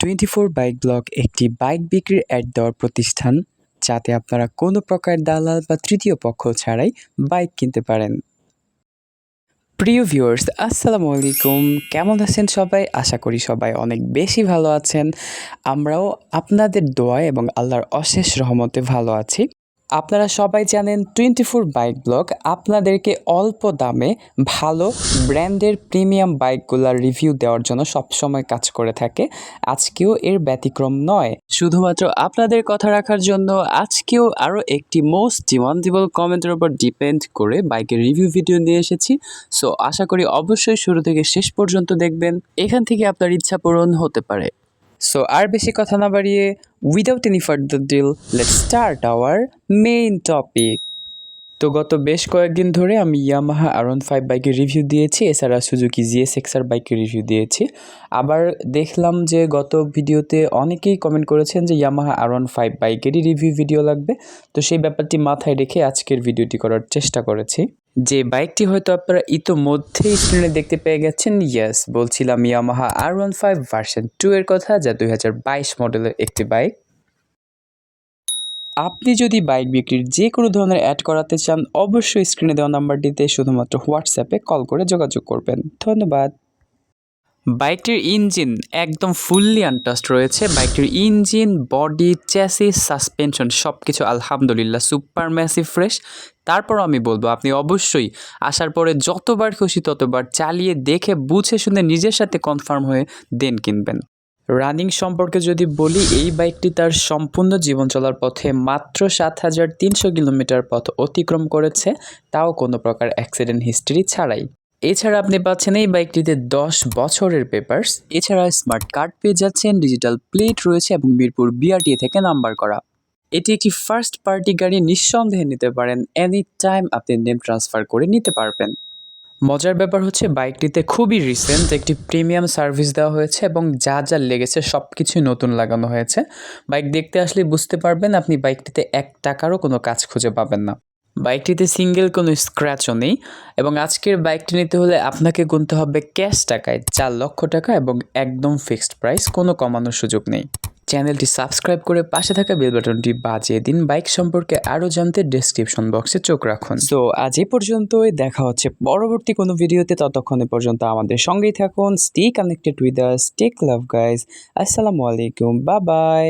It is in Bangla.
24 বাইক ব্লগ একটি বাইক বিক্রির অ্যাড দেওয়ার প্রতিষ্ঠান, যাতে আপনারা কোনো প্রকার দালাল বা তৃতীয় পক্ষ ছাড়াই বাইক কিনতে পারেন। প্রিয় ভিউয়ার্স, আসসালামু আলাইকুম। কেমন আছেন সবাই? আশা করি সবাই অনেক বেশি ভালো আছেন। আমরাও আপনাদের দোয়ায় এবং আল্লাহর অশেষ রহমতে ভালো আছি। আপনারা সবাই জানেন 24 বাইক ব্লগ আপনাদেরকে অল্প দামে ভালো ব্র্যান্ডের প্রিমিয়াম বাইকগুলোর রিভিউ দেওয়ার জন্য সবসময় কাজ করে থাকে। আজকেও এর ব্যতিক্রম নয়। শুধুমাত্র আপনাদের কথা রাখার জন্য আজকেও আরও একটি মোস্ট ডিমান্ডেবল কমেন্টের উপর ডিপেন্ড করে বাইকের রিভিউ ভিডিও নিয়ে এসেছি। সো আশা করি অবশ্যই শুরু থেকে শেষ পর্যন্ত দেখবেন। এখান থেকে আপনার ইচ্ছা পূরণ হতে পারে। সো আর বেশি কথা না বাড়িয়ে, without any further deal, let's start our main topic. তো গত বেশ কয়েকদিন ধরে আমি ইয়ামাহা R15 বাইকের রিভিউ দিয়েছি, এছাড়া সুজুকি GSX-R বাইকের রিভিউ দিয়েছি। আবার দেখলাম যে গত ভিডিওতে অনেকেই কমেন্ট করেছেন যে ইয়ামাহা R15 বাইকেরই রিভিউ ভিডিও লাগবে। তো সেই ব্যাপারটি মাথায় রেখে আজকের ভিডিওটি করার চেষ্টা করেছি। যে বাইকটি হয়তো আপনারা ইতোমধ্যেই স্ক্রিনে দেখতে পেয়ে গেছেন, ইয়েস, বলছিলাম ইয়ামাহা R15 ভার্সন 2 এর কথা, যা 2022 মডেলের একটি বাইক। আপনি যদি বাইক বিক্রির যে কোনো ধরনের অ্যাড করাতে চান, অবশ্যই স্ক্রিনে দেওয়া নাম্বারটিতে শুধুমাত্র হোয়াটসঅ্যাপে কল করে যোগাযোগ করবেন। ধন্যবাদ। বাইকটির ইঞ্জিন একদম ফুললি আনটাস্ট রয়েছে। বাইকটির ইঞ্জিন, বডি, চ্যাসিস, সাসপেনশন সব কিছু আলহামদুলিল্লাহ সুপার ম্যাসিভ ফ্রেশ। তারপর আমি বলবো আপনি অবশ্যই আসার পরে যতবার খুশি ততবার চালিয়ে দেখে বুঝে শুনে নিজের সাথে কনফার্ম হয়ে দেন কিনবেন। রানিং সম্পর্কে যদি বলি, এই বাইকটি তার সম্পূর্ণ জীবন চলার পথে মাত্র 7,300 কিলোমিটার পথ অতিক্রম করেছে, তাও কোনো প্রকার অ্যাক্সিডেন্ট হিস্ট্রি ছাড়াই। এছাড়া আপনি পাচ্ছেন এই বাইকটিতে 10 বছরের পেপারস। এছাড়া স্মার্ট কার্ড পেয়ে যাচ্ছেন, ডিজিটাল প্লেট রয়েছে এবং মিরপুর BRTA থেকে নাম্বার করা। এটি একটি ফার্স্ট পার্টি গাড়ি, নিঃসন্দেহে নিতে পারেন। এনি টাইম আপনি নেম ট্রান্সফার করে নিতে পারবেন। মজার ব্যাপার হচ্ছে বাইকটিতে খুবই রিসেন্ট একটি প্রিমিয়াম সার্ভিস দেওয়া হয়েছে এবং যা যা লেগেছে সব কিছুই নতুন লাগানো হয়েছে। বাইক দেখতে আসলে বুঝতে পারবেন আপনি বাইকটিতে 1 টাকারও কোনো কাজ খুঁজে পাবেন না। বাইকটিতে সিঙ্গেল কোনো স্ক্র্যাচও নেই এবং আজকের বাইকটি নিতে হলে আপনাকে গুনতে হবে ক্যাশ টাকায় 4 লক্ষ টাকা এবং একদম ফিক্সড প্রাইস, কোনো কমানোর সুযোগ নেই। চ্যানেলটি সাবস্ক্রাইব করে পাশে থাকা বেল বাটনটি বাজিয়ে দিন। বাইক সম্পর্কে আরও জানতে ডেসক্রিপশন বক্সে চোখ রাখুন। সো আজ এই পর্যন্তই, দেখা হচ্ছে পরবর্তী কোনো ভিডিওতে। ততক্ষণে পর্যন্ত আমাদের সঙ্গেই থাকুন। Stay connected with us, take love guys. আসসালামু আলাইকুম, বাই বাই।